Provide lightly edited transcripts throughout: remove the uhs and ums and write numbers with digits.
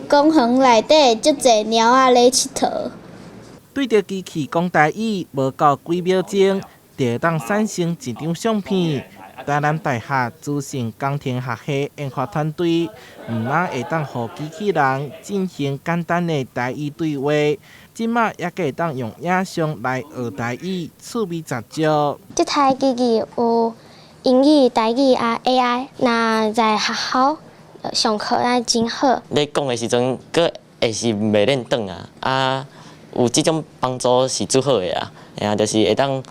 公园内底足侪猫仔咧佚佗。对着机器讲台语，无到几秒钟，就会当产生一张相片。台南大学资讯工程学系研发团队，毋但会当互机器人进行简单的台语对话，即马也会当用影像来学台语，趣味十足。这台机器有英语、台语啊 AI， 那在学校上课啊真好。你讲的时阵，佫会是袂认转啊，有即种帮助是最好的啊，就是会当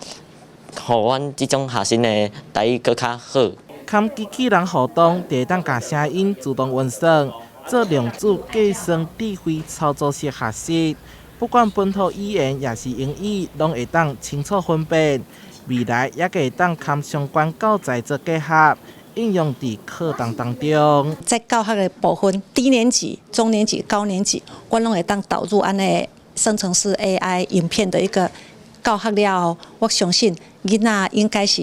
互阮即种学生的台语佫较好。跟机器人互动，就会当把声音自动运算，做量子计算智慧操作式学习。不管本土语言也是英语，拢会当清楚分辨。未来也会当跟相关教材做结合，应用伫课堂当中。在教学的部分，低年级、中年级、高年级，我拢会当导入安尼生成式 AI 影片的一个教学了后，我相信囡仔应该是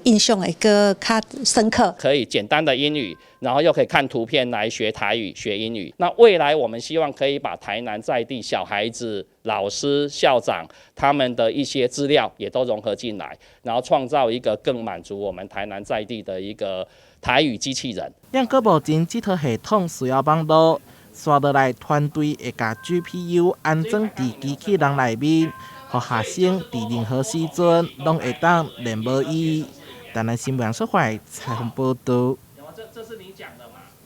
印象会更较深刻。可以简单的英语，然后又可以看图片来学台语、学英语。那未来我们希望可以把台南在地小孩子、老师、校长他们的一些资料也都融合进来，然后创造一个更满足我们台南在地的一个台语机器人。两个目前这套系统需要网络，刷落来团队会把 GPU 安装伫机器人内面。予学生伫任何时阵拢会当练无伊。台南新闻社会采访报道。